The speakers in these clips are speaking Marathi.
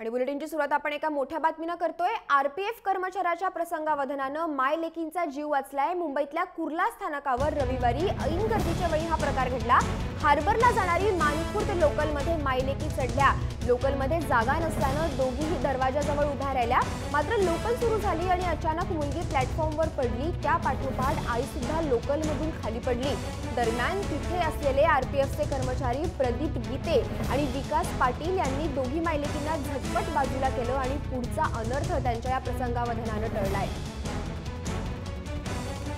आणि बुलेटिनची सुरुवात आपण एका मोठ्या बातमीने करतोय। आरपीएफ कर्मचाऱ्याच्या प्रसंगावधानाने मायलेकींचा जीव वाचलाय। मुंबईतल्या कुर्ला स्थानकावर रविवारी ऐन गर्दीच्या वेळी हा प्रकार घडला। हार्बरला जाणारी मानखुर्द लोकलमध्ये मायलेकी चढल्या। लोकलमध्ये जागा नसल्याने दोघीही दरवाजाजवळ उभ्या राहिल्या। मात्र लोकल सुरू झाली आणि अचानक मुलगी प्लॅटफॉर्मवर पडली। त्या पाठोपाठ आई सुद्धा लोकलमधून खाली पडली। दरम्यान तिथे असलेले आरपीएफचे कर्मचारी प्रदीप गीते आणि विकास पाटील यांनी दोघी मायलेकींना झटपट बाजूला केलं आणि पुढचा अनर्थ त्यांच्या या प्रसंगावधानाने टळलाय।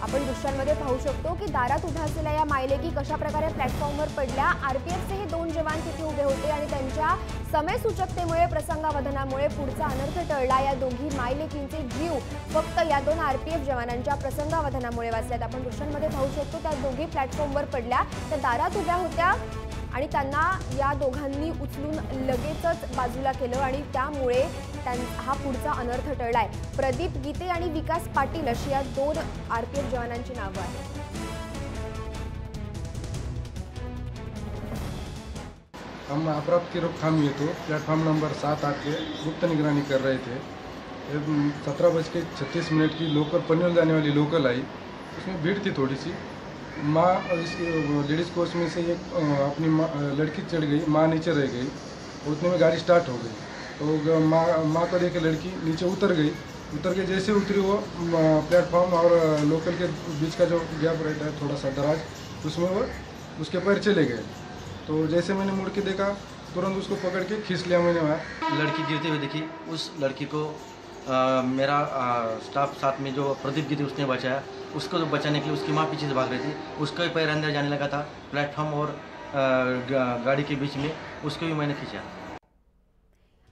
आपण दृश्यांमध्ये पाहू शकतो की दारात उभ्या असलेल्या या मायलेकी कशा प्रकारे प्लॅटफॉर्मवर पडल्या। आरपीएफचे हे दोन जवान तिथे उभे होते आणि त्यांच्या समयसूचकतेमुळे प्रसंगावधानामुळे पुढचा अनर्थ टळला। या दोघी मायलेकींचे जीव फक्त या दोन आरपीएफ जवानांच्या प्रसंगावधानामुळे वाचलेत। आपण दृश्यांमध्ये पाहू शकतो त्या दोघी प्लॅटफॉर्मवर पडल्या, त्या दारात उभ्या होत्या आणि त्यांना या दोघांनी उचलून लगेचच बाजूला केलं आणि त्यामुळे हा पुढचा अनर्थ टळलाय। प्रदीप गीते आणि विकास पाटील अशी या दोन आरपीएफ जवानांची नावं आहेत। हम अपराध की रोकथाम हेतु प्लेटफॉर्म नंबर 7-8 पे गुप्त निगरानी कर रहे थे। 17:36 की लोकल पनवेल जाने वाली लोकल आई, उसमें भीड़ थी थोड़ी सी। माँ इस लेडीज़ कोच में से एक अपनी लड़की चढ़ गई, माँ नीचे रह गई। उतने में गाड़ी स्टार्ट हो गई तो माँ को देख के लड़की नीचे उतर गई। उतर के जैसे उतरी वो प्लेटफॉर्म और लोकल के बीच का जो गैप रहता है थोड़ा सा दराज, उसमें वो उसके पैर चले गए। तो जैसे मैंने मुड़ के देखा तुरंत उसको पकड़ के खींच लिया मैंने वहाँ। लड़की गिरते हुए देखी। उस लड़की को मेरा स्टाफ साथ में जो प्रदीप गीते उसने बचाया। उसको बचाने के लिए उसकी माँ पीछे से भाग रही थी, उसका पैर अंदर जाने लगा था प्लेटफॉर्म और गाड़ी के बीच में, उसको भी मैंने खींचा।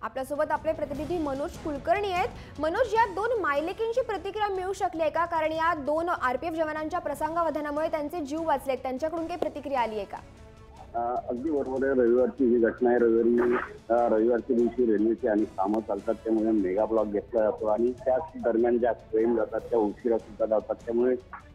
आपल्यासोबत आपले प्रतिनिधी मनोज कुलकर्णी आहेत। मनोज, या दोन मायलेकींची प्रतिक्रिया मिळू शकली आहे का? कारण या दोन आरपीएफ जवानांच्या प्रसंगावधानामुळे त्यांचे जीव वाचले, त्यांच्याकडून काही प्रतिक्रिया आली आहे का? अगदी बरोबर आहे। रविवारची ही घटना आहे। रविवारच्या दिवशी रेल्वेची आणि कामं चालतात, त्यामुळे मेगा ब्लॉक घेतला जातो आणि त्याच दरम्यान ज्या ट्रेन जातात त्या उशिरा सुद्धा जातात, त्यामुळे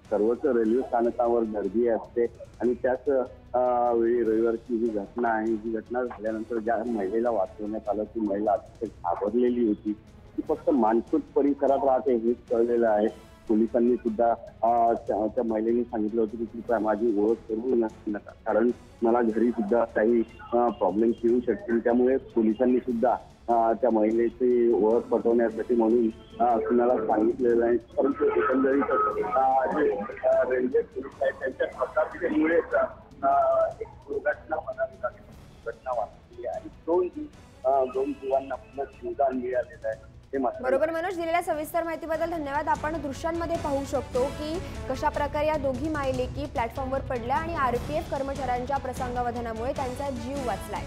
सर्वच रेल्वे स्थानकावर गर्दी असते। आणि त्याच वेळी रविवारची ही घटना आहे। ही घटना झाल्यानंतर ज्या महिलेला वाचवण्यात आलं ती महिला अतिशय घाबरलेली होती। ती फक्त मानखुर्द परिसरात राहते हेच कळलेलं आहे। पोलिसांनी सुद्धा त्या महिलेने सांगितलं होतं की ती माझी ओळख करू नका, कारण मला घरी सुद्धा काही प्रॉब्लेम येऊ शकतील। त्यामुळे पोलिसांनी सुद्धा त्या महिलेची ओळख पटवण्यासाठी म्हणून कुणाला सांगितलेलं आहे। परंतु एकंदरीत रेल्वे पोलीस आहेत त्यांच्या हताशेमुळे एक दुर्घटना म्हणावी लागेल, घटना वाचली आणि दोन जीवांना पुन्हा जीवदान मिळालेलं आहे। बरोबर मनोज, दिलेल्या सविस्तर माहितीबद्दल धन्यवाद। आपण दृश्यांमध्ये पाहू शकतो की कशा प्रकारे या दोघी मायलेकी प्लॅटफॉर्मवर पडल्या आणि आरपीएफ कर्मचाऱ्यांच्या प्रसंगावधानामुळे त्यांचा जीव वाचलाय।